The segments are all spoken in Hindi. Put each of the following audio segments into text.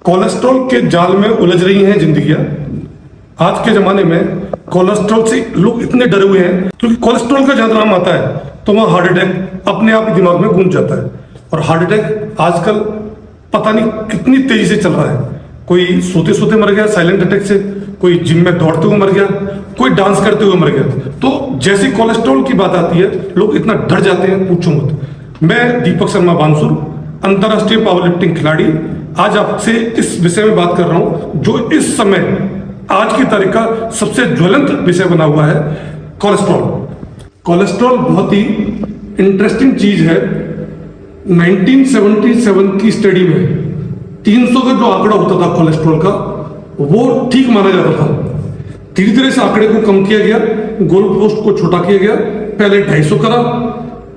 कोलेस्ट्रॉल के जाल में उलझ रही हैं जिंदगियां। आज के जमाने में कोलेस्ट्रॉल से लोग इतने डरे हुए हैं क्योंकि कोलेस्ट्रॉल का जहां नाम आता है तो वहां हार्ट अटैक अपने आप ही दिमाग में गूंज जाता है। और हार्ट अटैक आजकल पता नहीं कितनी तेजी से चल रहा है। कोई सोते सोते मर गया साइलेंट अटैक से, कोई जिम में दौड़ते हुए मर गया, कोई डांस करते हुए मर गया। तो जैसे कोलेस्ट्रॉल की बात आती है लोग इतना डर जाते हैं, पूछो मत। मैं दीपक शर्मा बानसुर, अंतरराष्ट्रीय पावर लिफ्टिंग खिलाड़ी, आज आपसे इस विषय में बात कर रहा हूं जो इस समय आज की तारीख का सबसे ज्वलंत विषय बना हुआ है, कोलेस्ट्रॉल। कोलेस्ट्रॉल बहुत ही इंटरेस्टिंग चीज है। 1977 की स्टडी में 300 का जो आंकड़ा होता था कोलेस्ट्रॉल का, वो ठीक माना जाता था। धीरे धीरे इस आंकड़े को कम किया गया, गोल पोस्ट को छोटा किया गया। पहले 250 करा,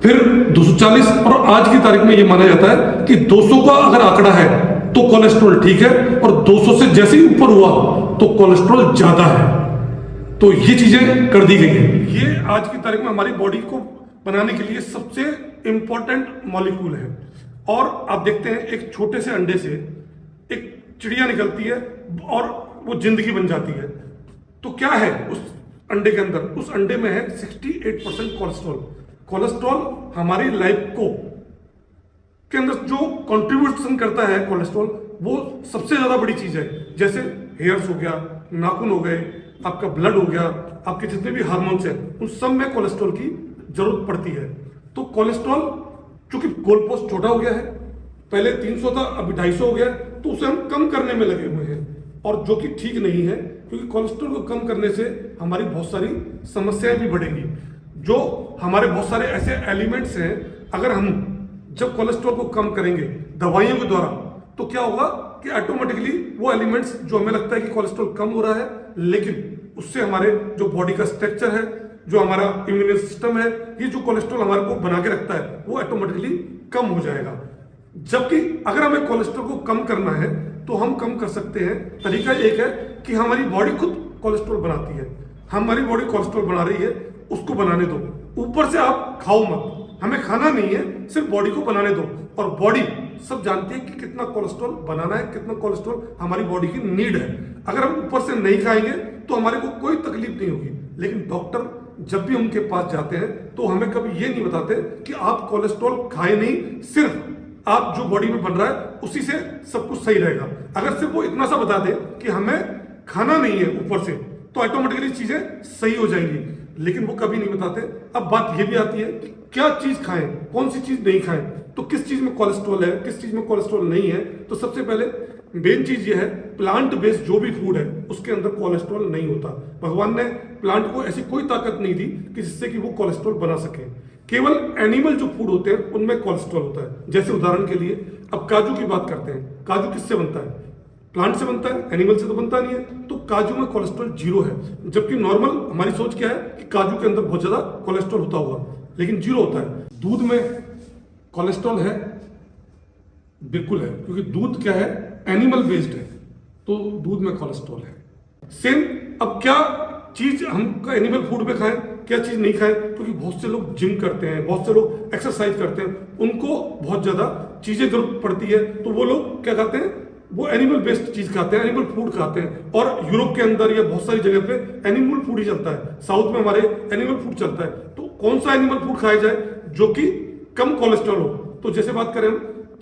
फिर 240, और आज की तारीख में यह माना जाता है कि 200 का अगर आंकड़ा है तो कोलेस्ट्रॉल ठीक है, और 200 से जैसे ही ऊपर हुआ तो कोलेस्ट्रॉल ज्यादा है। तो ये चीजें कर दी गई है। ये आज की तारीख में हमारी बॉडी को बनाने के लिए सबसे इंपॉर्टेंट मॉलिक्यूल है। और आप देखते हैं एक छोटे से अंडे से एक चिड़िया निकलती है और वो जिंदगी बन जाती है। तो क्या है उस अंडे के अंदर? उस अंडे में है 68% कोलेस्ट्रॉल। कोलेस्ट्रॉल हमारी लाइफ को के अंदर जो कंट्रीब्यूशन करता है कोलेस्ट्रॉल, वो सबसे ज्यादा बड़ी चीज है। जैसे हेयर्स हो गया, नाखून हो गए, आपका ब्लड हो गया, आपके जितने भी हार्मोन्स हैं, उन सब में कोलेस्ट्रॉल की जरूरत पड़ती है। तो कोलेस्ट्रॉल चूंकि गोल पोस्ट छोटा हो गया है, पहले 300 था अभी 250 हो गया, तो उसे हम कम करने में लगे हुए हैं, और जो कि ठीक नहीं है, क्योंकि कोलेस्ट्रॉल को कम करने से हमारी बहुत सारी समस्याएं भी बढ़ेंगी। जो हमारे बहुत सारे ऐसे एलिमेंट्स हैं, अगर हम जब कोलेस्ट्रॉल को कम करेंगे दवाइयों के द्वारा, तो क्या होगा कि ऑटोमेटिकली वो एलिमेंट्स जो हमें लगता है कि कोलेस्ट्रॉल कम हो रहा है, लेकिन उससे हमारे जो बॉडी का स्ट्रक्चर है, जो हमारा इम्यून सिस्टम है, ये जो कोलेस्ट्रॉल हमारे को बना के रखता है, वो ऑटोमेटिकली कम हो जाएगा। जबकि अगर हमें कोलेस्ट्रॉल को कम करना है तो हम कम कर सकते हैं। तरीका एक है कि हमारी बॉडी खुद कोलेस्ट्रॉल बनाती है। हमारी बॉडी कोलेस्ट्रॉल बना रही है, उसको बनाने दो। ऊपर से आप खाओ मत, हमें खाना नहीं है, सिर्फ बॉडी को बनाने दो। और बॉडी सब जानती है कि कितना कोलेस्ट्रॉल बनाना है, कितना कोलेस्ट्रॉल हमारी बॉडी की नीड है। अगर हम ऊपर से नहीं खाएंगे तो हमारे को कोई तकलीफ नहीं होगी। लेकिन डॉक्टर जब भी उनके पास जाते हैं तो हमें कभी ये नहीं बताते कि आप कोलेस्ट्रॉल खाए नहीं, सिर्फ आप जो बॉडी में बन रहा है उसी से सब कुछ सही रहेगा। अगर सिर्फ वो इतना सा बता दे कि हमें खाना नहीं है ऊपर से, तो ऑटोमेटिकली चीजें सही हो जाएंगी, लेकिन वो कभी नहीं बताते। अब बात ये भी आती है कि क्या चीज खाएं, कौन सी चीज नहीं खाएं, तो किस चीज में कोलेस्ट्रॉल है, किस चीज में कोलेस्ट्रॉल नहीं है। तो सबसे पहले मेन चीज ये है, प्लांट बेस्ड जो भी फूड है उसके अंदर कोलेस्ट्रॉल नहीं होता। भगवान ने प्लांट को ऐसी कोई ताकत नहीं दी कि जिससे कि वो कोलेस्ट्रॉल बना सके। केवल एनिमल जो फूड होते हैं उनमें कोलेस्ट्रॉल होता है। जैसे उदाहरण के लिए अब काजू की बात करते हैं। काजू किससे बनता है? प्लांट से बनता है, एनिमल से तो बनता नहीं है। तो काजू में कोलेस्ट्रॉल 0 है, जबकि नॉर्मल हमारी सोच क्या है कि काजू के अंदर बहुत ज्यादा कोलेस्ट्रॉल होता होगा, लेकिन 0 होता है। दूध में कोलेस्ट्रॉल है? बिल्कुल है, क्योंकि दूध क्या है, एनिमल बेस्ड है, तो दूध में कोलेस्ट्रॉल है। सेम अब क्या चीज हम एनिमल फूड में खाएं, क्या चीज नहीं खाएं, क्योंकि बहुत से लोग जिम करते हैं, बहुत से लोग एक्सरसाइज करते हैं, उनको बहुत ज्यादा चीजें जरूरत पड़ती है, तो वो लोग क्या खाते हैं, वो एनिमल बेस्ड चीज खाते हैं, एनिमल फूड खाते हैं। और यूरोप के अंदर या बहुत सारी जगह पे एनिमल फूड ही चलता है। साउथ में हमारे एनिमल फूड चलता है। तो कौन सा एनिमल फूड खाया जाए जो कि कम कोलेस्ट्रॉल हो? तो जैसे बात करें हम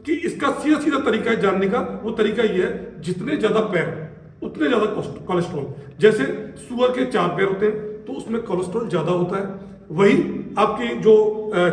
कि इसका सीधा सीधा तरीका है जानने का, वो तरीका ये है, जितने ज्यादा पैर उतने ज्यादा कोलेस्ट्रॉल। जैसे सुअर के 4 पैर होते हैं तो उसमें कोलेस्ट्रॉल ज्यादा होता है। वही आपकी जो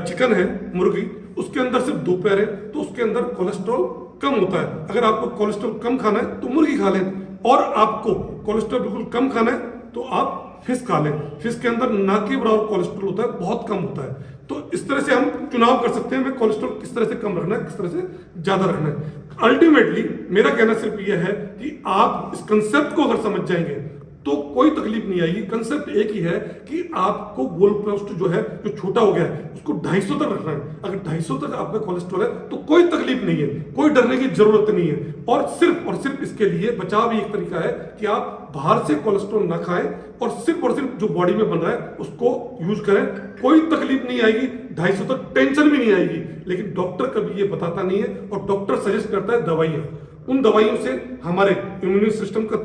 चिकन है, मुर्गी, उसके अंदर सिर्फ 2 पैर है तो उसके अंदर कोलेस्ट्रॉल कम होता है। अगर आपको कोलेस्ट्रॉल कम खाना है तो मुर्गी खा लें, और आपको कोलेस्ट्रॉल बिल्कुल कम खाना है तो आप फिश खा लें। फिश के अंदर ना के बराबर कोलेस्ट्रॉल होता है, बहुत कम होता है। तो इस तरह से हम चुनाव कर सकते हैं हमें कोलेस्ट्रॉल किस तरह से कम रखना है, किस तरह से ज्यादा रखना है। अल्टीमेटली मेरा कहना सिर्फ यह है कि आप इस कंसेप्ट को अगर समझ जाएंगे तो कोई तकलीफ नहीं आएगी। कंसेप्ट एक ही है कि आपको गोल पोस्ट जो है, जो छोटा हो गया है, उसको 250 तक रखना है। अगर 250 तक आपका कोलेस्ट्रॉल है तो कोई तकलीफ नहीं है, कोई डरने की जरूरत नहीं है। और सिर्फ इसके लिए बचाव भी एक तरीका है कि आप बाहर से कोलेस्ट्रॉल ना खाएं, और सिर्फ जो बॉडी में बन रहा है उसको यूज करें। कोई तकलीफ नहीं आएगी, 250 तक टेंशन भी नहीं आएगी। लेकिन डॉक्टर कभी ये बताता नहीं है, और डॉक्टर सजेस्ट करता है दवाइयां। उन दवाइयों से हमारे इम्यून सिस्टम का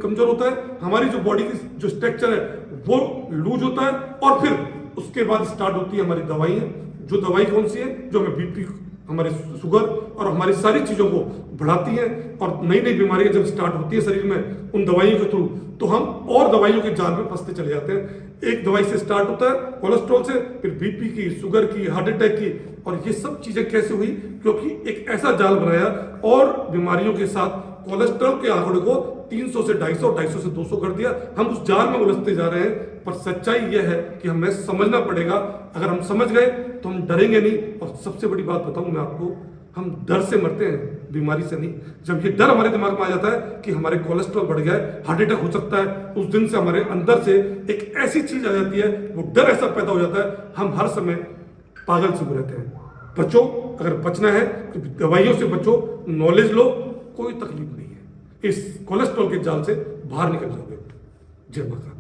कमजोर होता है, हमारी जो बॉडी की जो स्ट्रक्चर है वो लूज होता है, और फिर उसके बाद स्टार्ट होती है हमारी दवाइयाँ। जो दवाई कौन सी है, जो हमें बीपी, हमारे शुगर और हमारी सारी चीज़ों को बढ़ाती हैं, और नई नई बीमारियां जब स्टार्ट होती है शरीर में उन दवाइयों के थ्रू, तो हम और दवाइयों के जाल में फंसते चले जाते हैं। एक दवाई से स्टार्ट होता है कोलेस्ट्रॉल से, फिर बीपी की, शुगर की, हार्ट अटैक की, और ये सब चीज़ें कैसे हुई, क्योंकि एक ऐसा जाल बनाया और बीमारियों के साथ कोलेस्ट्रॉल के आंकड़े को 300 से 250, 250 से 200 कर दिया। हम उस जाल में उलझते जा रहे हैं, पर सच्चाई यह है कि हमें समझना पड़ेगा। अगर हम समझ गए तो हम डरेंगे नहीं। और सबसे बड़ी बात बताऊं मैं आपको, हम डर से मरते हैं, बीमारी से नहीं। जब ये डर हमारे दिमाग में आ जाता है कि हमारे कोलेस्ट्रॉल बढ़ गया है, हार्ट अटैक हो सकता है, उस दिन से हमारे अंदर से एक ऐसी चीज आ जाती है, वो डर ऐसा पैदा हो जाता है, हम हर समय पागल से रहते हैं। बचो, अगर बचना है तो दवाइयों से बचो, नॉलेज लो, कोई तकलीफ नहीं है। इस कोलेस्ट्रॉल के जाल से बाहर निकल जाओगे। जय माता।